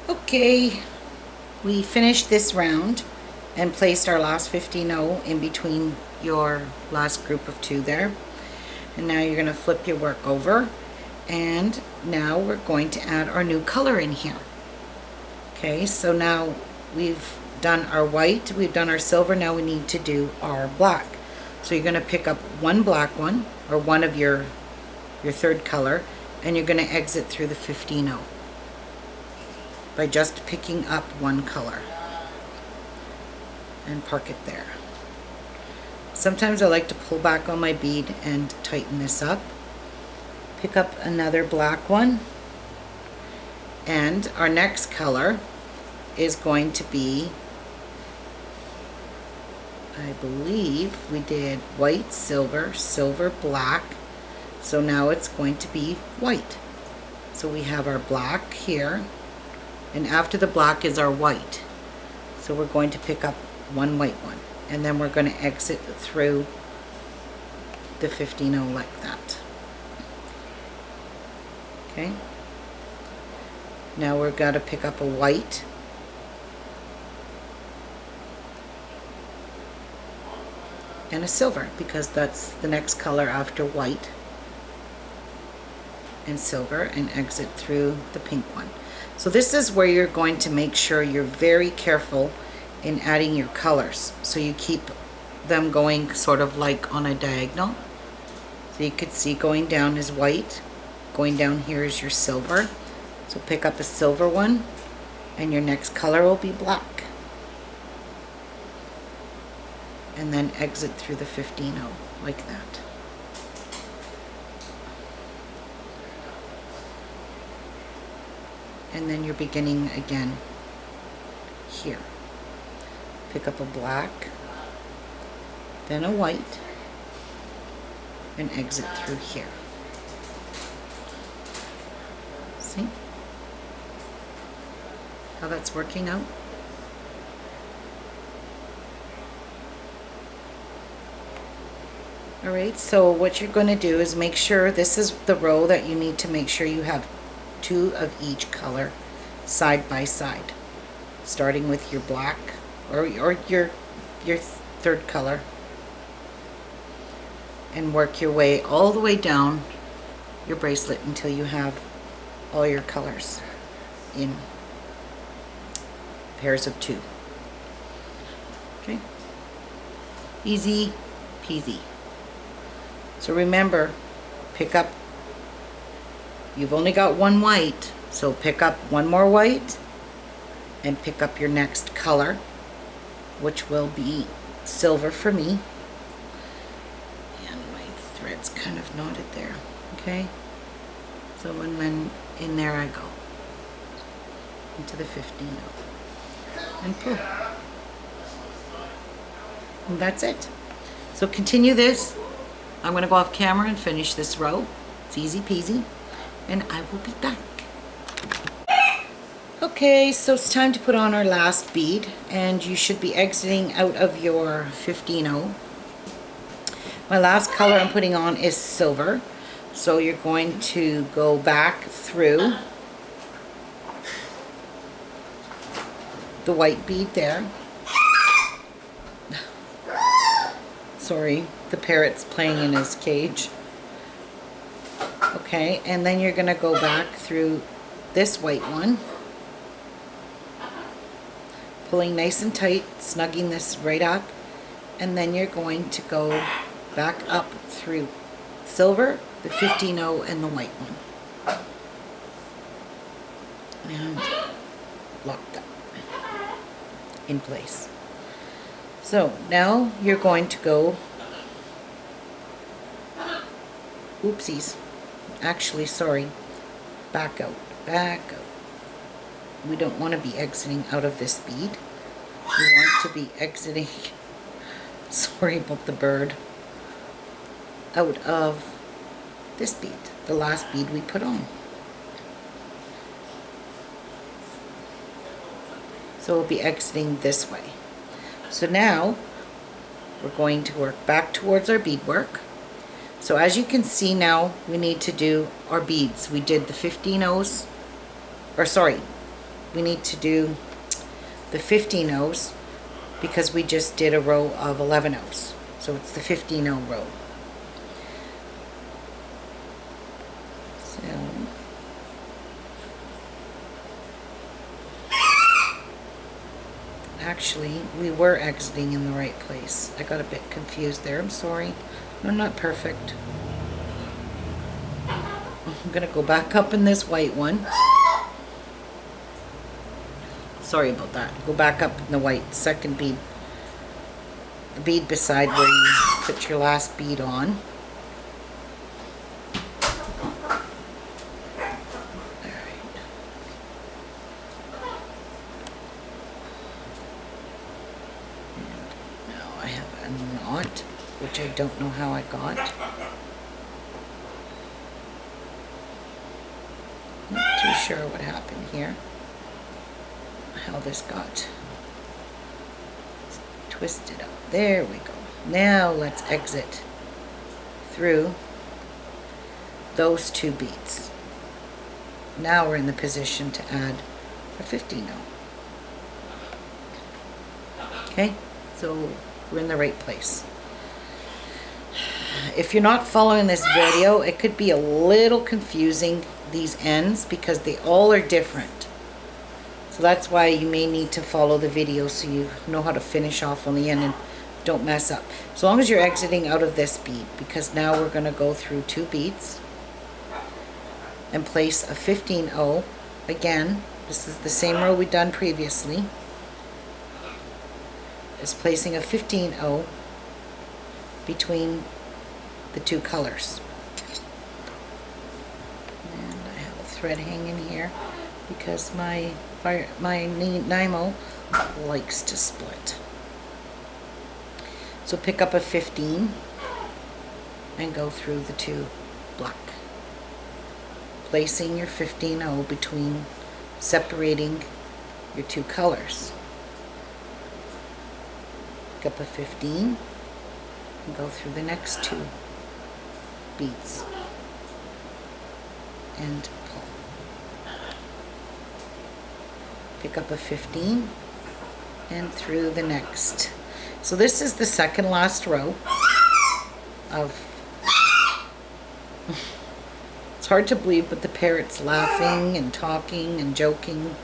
Okay, we finished this round and placed our last 15-0 in between your last group of 2 there. And now you're going to flip your work over, and now we're going to add our new color in here. Okay, so now we've done our white, we've done our silver, now we need to do our black. So you're going to pick up one black one, or one of your third color, and you're going to exit through the 15-0 by just picking up one color and park it there. Sometimes I like to pull back on my bead and tighten this up. Pick up another black one, and our next color is going to be, I believe we did white, silver, silver, black, so now it's going to be white. So we have our black here, and after the black is our white. So we're going to pick up one white one, and then we're going to exit through the 15-0 like that. Okay. Now we're going to pick up a white, and a silver, because that's the next color after white and silver, and exit through the pink one. So this is where you're going to make sure you're very careful in adding your colors, so you keep them going sort of like on a diagonal. So you could see going down is white, going down here is your silver. So pick up a silver one, and your next color will be black, and then exit through the 15-0 like that. And then you're beginning again here. Pick up a black, then a white, and exit through here. See how that's working out? Alright, so what you're going to do is make sure this is the row that you need to make sure you have 2 of each color side by side, starting with your black or your third color, and work your way all the way down your bracelet until you have all your colors in pairs of 2. Okay, easy peasy. So remember, pick up, you've only got one white, so pick up one more white and pick up your next color, which will be silver for me. And my thread's kind of knotted there. Okay, so when in there I go into the 15-0 and pull, and that's it. So continue this. I'm going to go off camera and finish this row. It's easy peasy, and I will be back. Okay, so it's time to put on our last bead, and you should be exiting out of your 15-0. My last color I'm putting on is silver, so you're going to go back through the white bead there. Sorry, the parrot's playing in his cage. Okay, and then you're going to go back through this white one, pulling nice and tight, snugging this right up, and then you're going to go back up through silver, the 15-0, and the white one, and lock that in place. So now you're going to go, oopsies, actually sorry, back out, back out. We don't want to be exiting out of this bead. We want to be exiting, sorry about the bird, out of this bead, the last bead we put on. So we'll be exiting this way. So now we're going to work back towards our beadwork. So as you can see now, we need to do our beads. We did the 15-0s, or sorry, we need to do the 15 O's because we just did a row of 11 O's. So it's the 15 O row. So actually, we were exiting in the right place. I got a bit confused there. I'm sorry. I'm not perfect. I'm going to go back up in this white one. Sorry about that. Go back up in the white second bead. The bead beside where you put your last bead on. Which I don't know how I got. Not too sure what happened here. How this got twisted up. There we go. Now let's exit through those two beads. Now we're in the position to add a 15 O. Okay, so we're in the right place. If you're not following this video, it could be a little confusing, these ends, because they all are different. So that's why you may need to follow the video so you know how to finish off on the end and don't mess up. As long as you're exiting out of this bead, because now we're going to go through two beads and place a 15 O. Again, this is the same row we've done previously. Is placing a 15 O between the two colors. And I have a thread hanging here because my Nymo likes to split. So pick up a 15 and go through the two black, placing your 15 O between, separating your two colors. Pick up a 15 and go through the next two beads and pull. Pick up a 15 and through the next. So this is the second last row of it's hard to believe, but the parrot's laughing and talking and joking,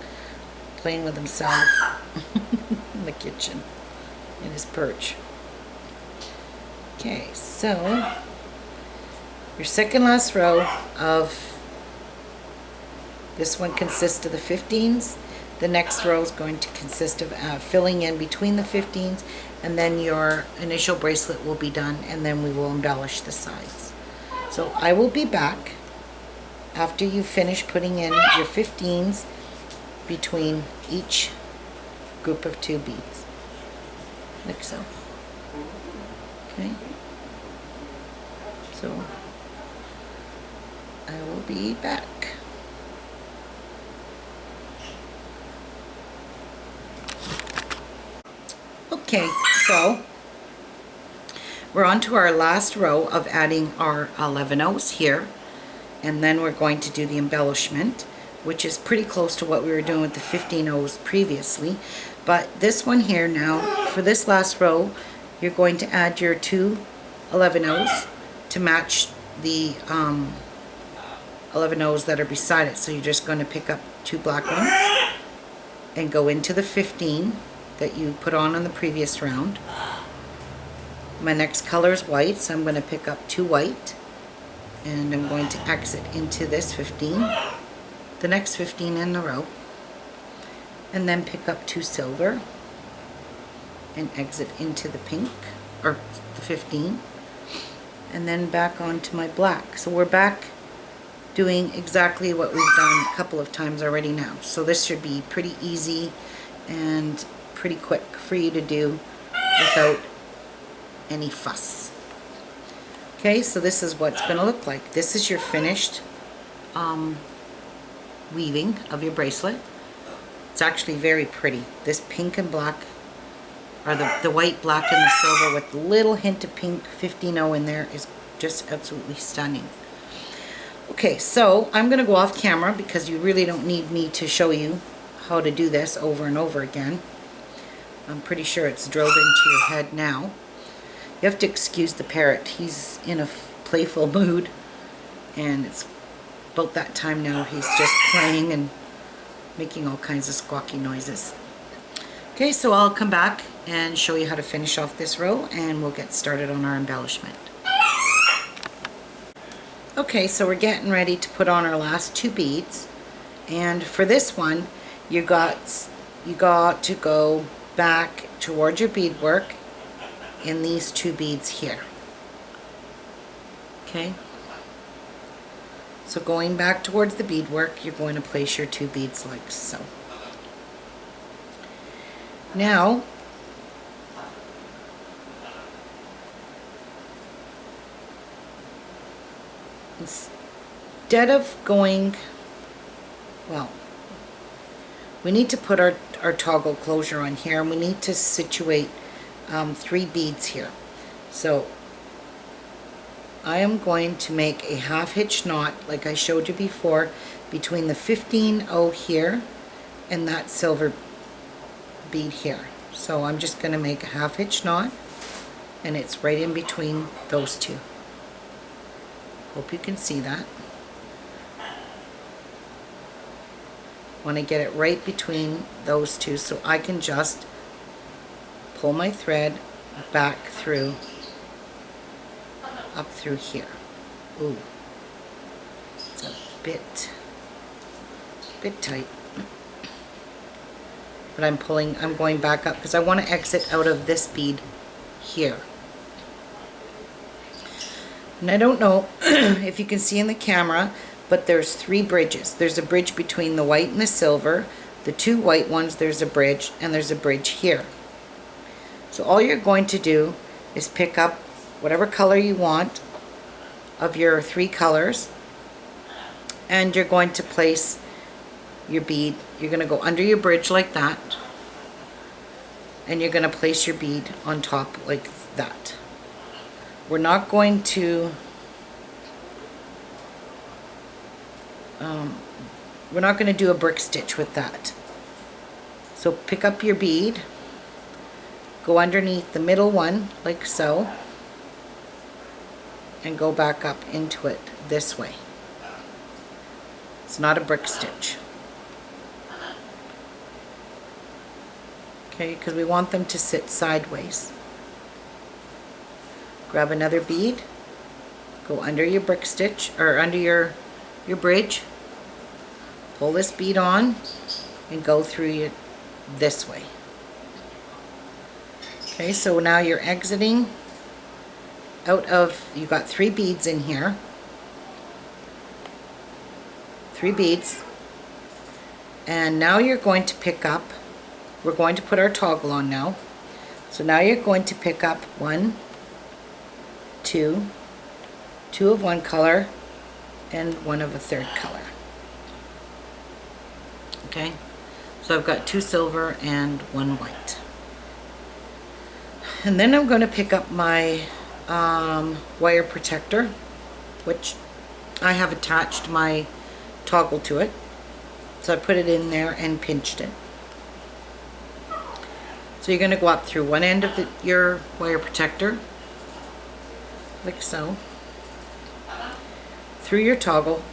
playing with himself in the kitchen in his perch. Okay, so your second last row of this one consists of the 15s. The next row is going to consist of filling in between the 15s, and then your initial bracelet will be done, and then we will embellish the sides. So I will be back after you finish putting in your 15s between each group of two beads, like so. Okay, so I will be back. Okay, so we're on to our last row of adding our 11 O's here, and then we're going to do the embellishment, which is pretty close to what we were doing with the 15 O's previously. But this one here now, for this last row, you're going to add your two 11 O's to match the 11 O's that are beside it. So you're just going to pick up two black ones and go into the 15 that you put on the previous round. My next color is white, so I'm going to pick up two white, and I'm going to exit into this 15, the next 15 in the row, and then pick up two silver and exit into the pink, or the 15, and then back onto my black. So we're back doing exactly what we've done a couple of times already now. So this should be pretty easy and pretty quick for you to do without any fuss. Okay, so this is what it's going to look like. This is your finished weaving of your bracelet. It's actually very pretty. This pink and black, or the white, black, and the silver with a little hint of pink 15-0 in there is just absolutely stunning. Okay, so I'm going to go off camera because you really don't need me to show you how to do this over and over again. I'm pretty sure it's drilled into your head now. You have to excuse the parrot. He's in a playful mood, and it's about that time now. He's just playing and making all kinds of squawky noises. Okay, so I'll come back and show you how to finish off this row, and we'll get started on our embellishment. Okay, so we're getting ready to put on our last 2 beads, and for this one you got to go back towards your beadwork in these 2 beads here. Okay, so going back towards the beadwork, you're going to place your 2 beads like so. Now instead of going, well, we need to put our toggle closure on here, and we need to situate 3 beads here. So I am going to make a half hitch knot like I showed you before between the 15-0 here and that silver bead here. So I'm just going to make a half hitch knot, and it's right in between those 2. Hope you can see that. Want to get it right between those 2 so I can just pull my thread back through, up through here. Ooh, it's a bit tight, but I'm going back up because I want to exit out of this bead here. And I don't know if you can see in the camera, but there's 3 bridges. There's a bridge between the white and the silver, the 2 white ones, there's a bridge, and there's a bridge here. So all you're going to do is pick up whatever color you want of your 3 colors, and you're going to place your bead. You're going to go under your bridge like that, and you're going to place your bead on top like that. We're not going to do a brick stitch with that. So pick up your bead, go underneath the middle one like so, and go back up into it this way. It's not a brick stitch. Okay, because we want them to sit sideways. Grab another bead, go under your brick stitch, or under your bridge, pull this bead on, and go through it this way. Okay, so now you're exiting out of, you got 3 beads in here, 3 beads, and now you're going to pick up, we're going to put our toggle on now, so now you're going to pick up 1, 2 of one color, and 1 of a 3rd color. Okay, so I've got 2 silver and 1 white. And then I'm going to pick up my wire protector, which I have attached my toggle to it. So I put it in there and pinched it. So you're going to go up through one end of your wire protector, like so, through your toggle,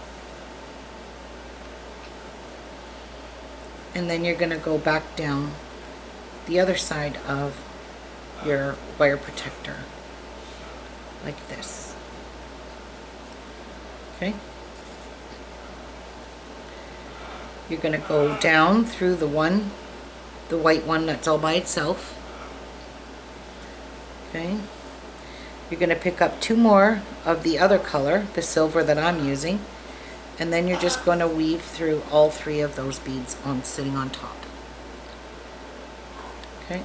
and then you're going to go back down the other side of your wire protector like this. Okay, you're going to go down through the white one that's all by itself. Okay, you're going to pick up 2 more of the other color, the silver that I'm using, and then you're just going to weave through all 3 of those beads sitting on top. Okay,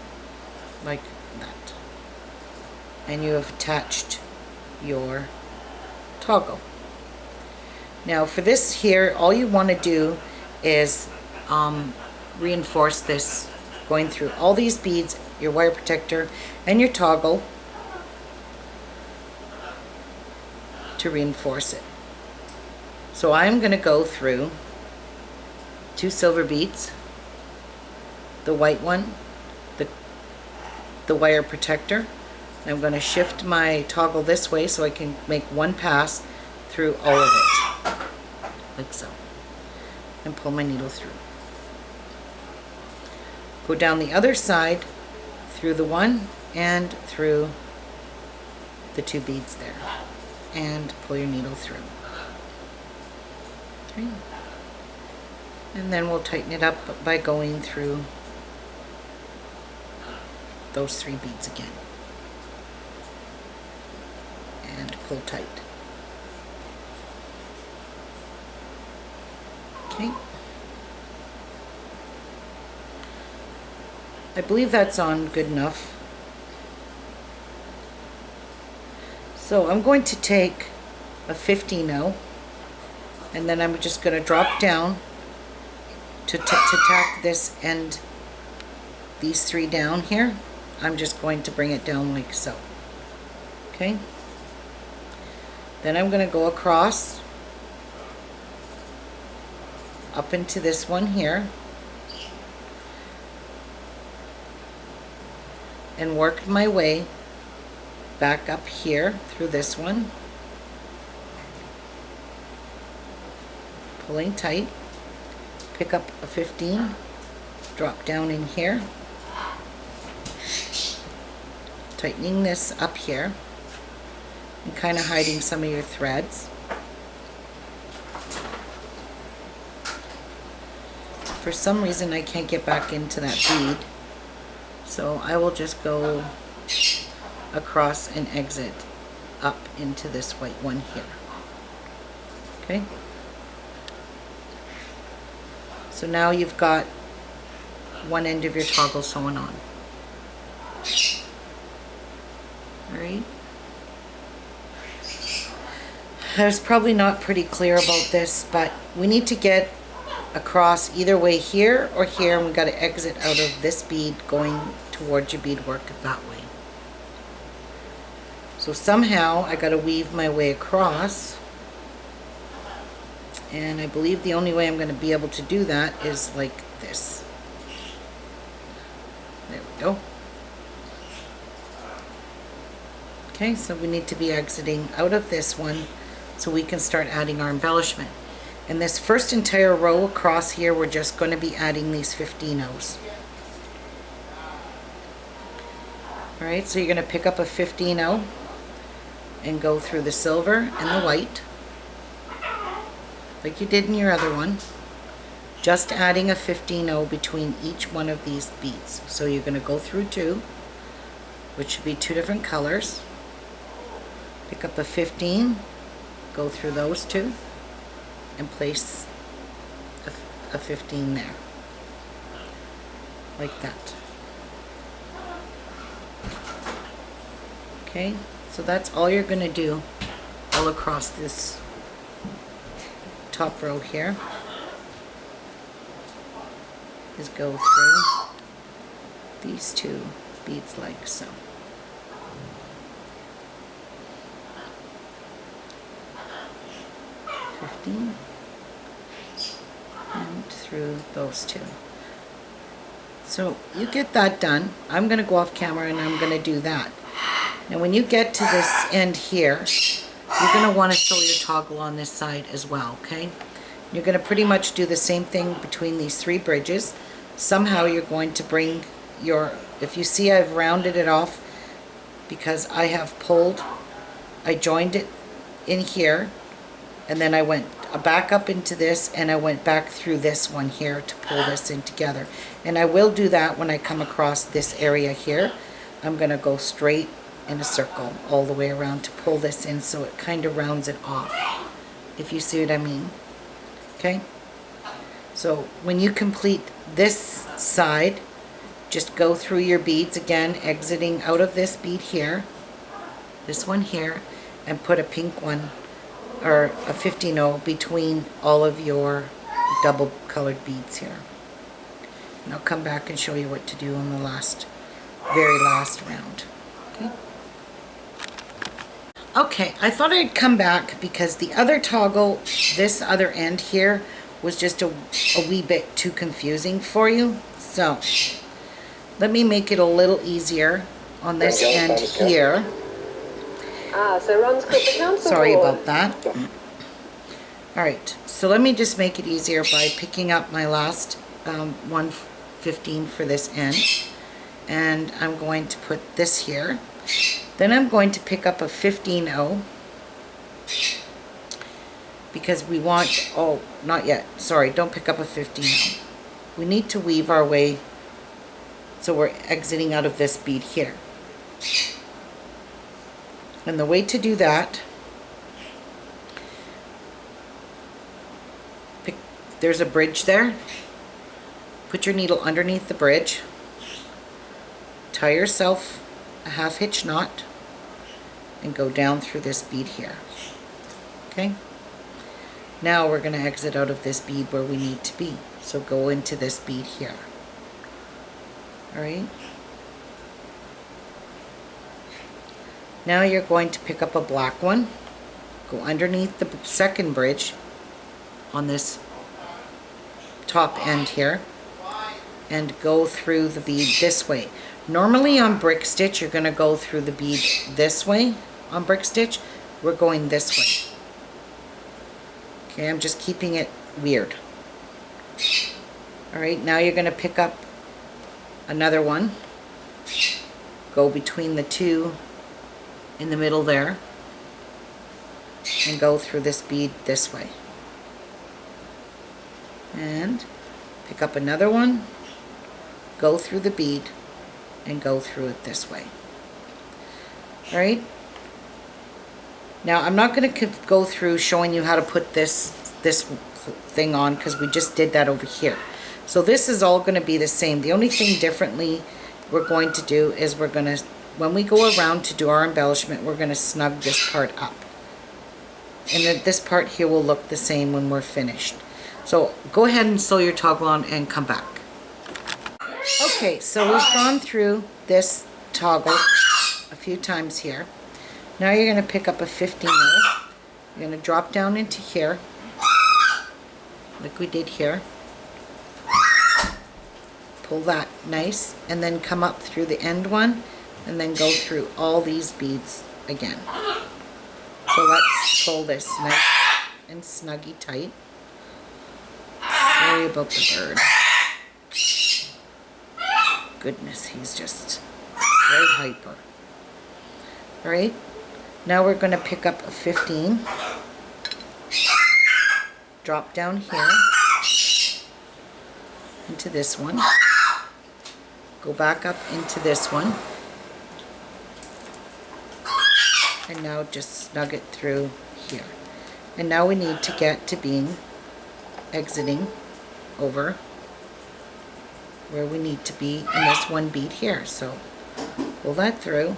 like that. And you have attached your toggle. Now for this here, all you want to do is reinforce this, going through all these beads, your wire protector and your toggle, to reinforce it. So I'm going to go through 2 silver beads, the white one, the wire protector. I'm going to shift my toggle this way so I can make one pass through all of it, like so, and pull my needle through. Go down the other side through the one and through the 2 beads there, and pull your needle through. Okay. And then we'll tighten it up by going through those 3 beads again. And pull tight. Okay. I believe that's on good enough. So I'm going to take a 50 and then I'm just going to drop down to tack this end, these 3 down here. I'm just going to bring it down like so. Okay. Then I'm going to go across up into this one here and work my way back up here through this one, pulling tight, pick up a 15, drop down in here, tightening this up here and kind of hiding some of your threads. For some reason I can't get back into that bead, so I will just go across and exit up into this white one here. Okay, so now you've got one end of your toggle sewn on. Alright, I was probably not pretty clear about this, but we need to get across either way here or here, and we got to exit out of this bead going towards your beadwork that way. So somehow I got to weave my way across, and I believe the only way I'm going to be able to do that is like this. There we go. Okay, so we need to be exiting out of this one so we can start adding our embellishment. And this first entire row across here, we're just going to be adding these 15-0s. Alright, so you're going to pick up a 15-0 and go through the silver and the white, like you did in your other one. Just adding a 15-0 between each one of these beads. So you're going to go through 2, which should be 2 different colors. Pick up a 15, go through those 2, and place a 15 there, like that. Okay, so that's all you're going to do all across this top row here, is go through these 2 beads like so. And through those 2. So you get that done. I'm going to go off camera and I'm going to do that. Now when you get to this end here, you're going to want to sew your toggle on this side as well, okay? You're going to pretty much do the same thing between these 3 bridges. Somehow you're going to bring your, if you see I've rounded it off because I have pulled, I joined it in here, and then I went back up into this, and I went back through this one here to pull this in together. And I will do that when I come across this area here. I'm going to go straight in a circle all the way around to pull this in so it kind of rounds it off, if you see what I mean. Okay? So when you complete this side, just go through your beads again, exiting out of this bead here, this one here, and put a pink one or a 15-0 between all of your double colored beads here. And I'll come back and show you what to do on the very last round. Okay? Okay, I thought I'd come back because the other toggle, this other end here, was just a wee bit too confusing for you. So let me make it a little easier on this end here. So Ron's got the council Sorry board. about that. Alright, so let me just make it easier by picking up my last 115 for this end. And I'm going to put this here. Then I'm going to pick up a 15-0. Because we want, oh, not yet. Sorry, don't pick up a 15-0. We need to weave our way so we're exiting out of this bead here. And the way to do that, there's a bridge there. Put your needle underneath the bridge. Tie yourself a half hitch knot and go down through this bead here. Okay? Now we're going to exit out of this bead where we need to be. So go into this bead here. Alright? Now you're going to pick up a black one, go underneath the second bridge on this top end here, and go through the bead this way. Normally on brick stitch you're going to go through the bead this way. On brick stitch we're going this way. Okay, I'm just keeping it weird. Alright, now you're going to pick up another one, go between the two in the middle there, and go through this bead this way. And pick up another one, go through the bead, and go through it this way. Alright? Now I'm not going to go through showing you how to put this thing on because we just did that over here. So this is all going to be the same. The only thing differently we're going to do is we're going to, when we go around to do our embellishment, we're going to snug this part up. And then this part here will look the same when we're finished. So go ahead and sew your toggle on and come back. Okay, so we've gone through this toggle a few times here. Now you're going to pick up a 15 mil. You're going to drop down into here, like we did here. Pull that nice, and then come up through the end one, and then go through all these beads again. So let's pull this nice and snuggy tight. Sorry about the bird. Goodness, he's just very hyper. Alright, now we're going to pick up a 15, drop down here into this one, go back up into this one, and now just snug it through here. And now we need to get to being exiting over where we need to be in this one bead here. So pull that through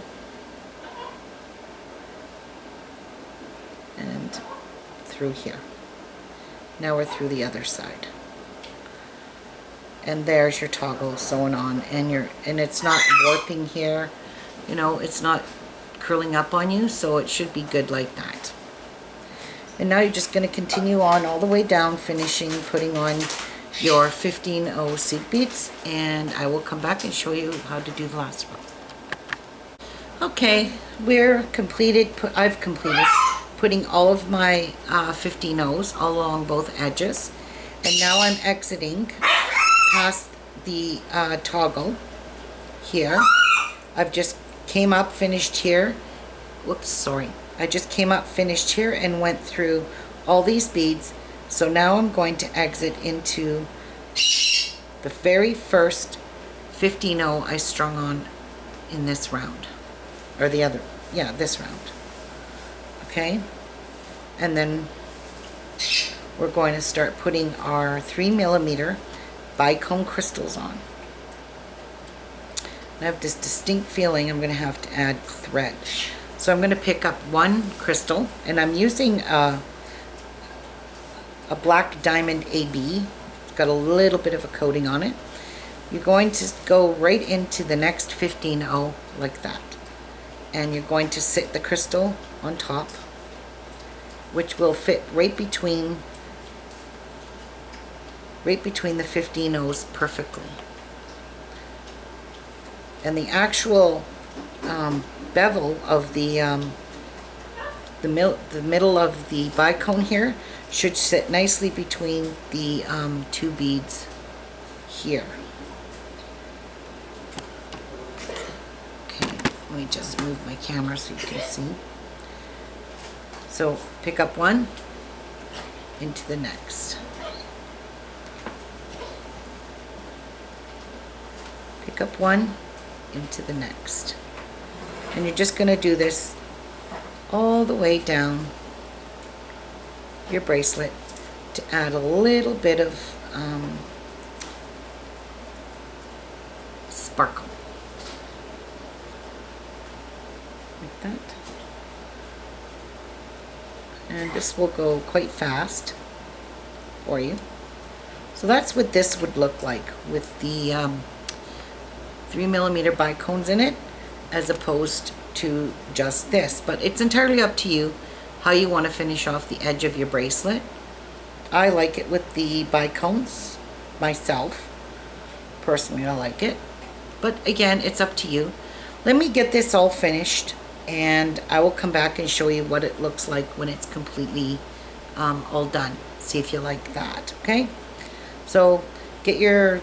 and through here. Now we're through the other side. And there's your toggle sewn on, and it's not warping here, you know, it's not curling up on you, so it should be good like that. And now you're just going to continue on all the way down, finishing putting on your 15-0 seed beads, and I will come back and show you how to do the last row. Okay, we're completed. I've completed putting all of my 15-0s all along both edges, and now I'm exiting past the toggle here. I've just came up, finished here. Whoops, sorry. I just came up, finished here, and went through all these beads. So now I'm going to exit into the very first 15-0 I strung on in this round, or the other, yeah, this round. Okay, and then we're going to start putting our 3mm bicone crystals on. I have this distinct feeling I'm going to have to add thread. So I'm going to pick up one crystal, and I'm using a black diamond AB. It's got a little bit of a coating on it. You're going to go right into the next 15-0 like that. And you're going to sit the crystal on top, which will fit right between right between the 15 O's perfectly. And the actual bevel of the middle of the bicone here should sit nicely between the two beads here. Okay, let me just move my camera so you can see. So pick up one into the next. Pick up one into the next. And you're just going to do this all the way down your bracelet to add a little bit of sparkle. Like that. And this will go quite fast for you. So that's what this would look like with the 3mm bicones in it, as opposed to just this. But it's entirely up to you how you want to finish off the edge of your bracelet. I like it with the bicones myself. Personally, I like it. But again, it's up to you. Let me get this all finished, and I will come back and show you what it looks like when it's completely all done. See if you like that, okay? So get your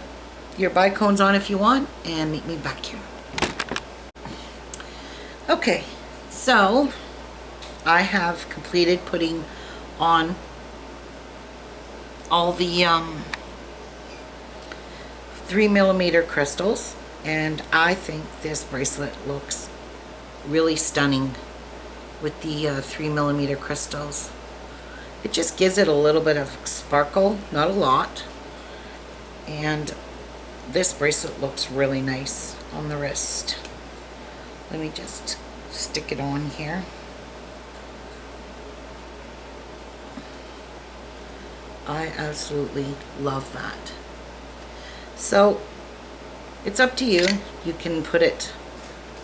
bicones on if you want, and meet me back here. Okay, so I have completed putting on all the 3mm crystals, and I think this bracelet looks really stunning with the 3mm crystals. It just gives it a little bit of sparkle, not a lot, and this bracelet looks really nice on the wrist. Let me just stick it on here. I absolutely love that. So it's up to you. You can put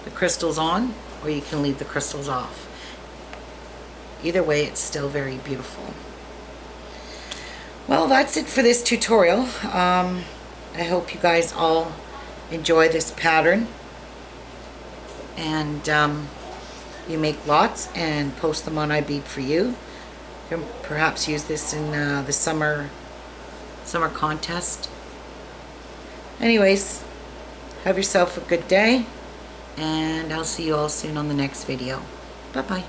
the crystals on, or you can leave the crystals off. Either way, it's still very beautiful. Well, that's it for this tutorial. I hope you guys all enjoy this pattern, and you make lots and post them on iBead for you. You can perhaps use this in the summer contest. Anyways, have yourself a good day, and I'll see you all soon on the next video. Bye bye.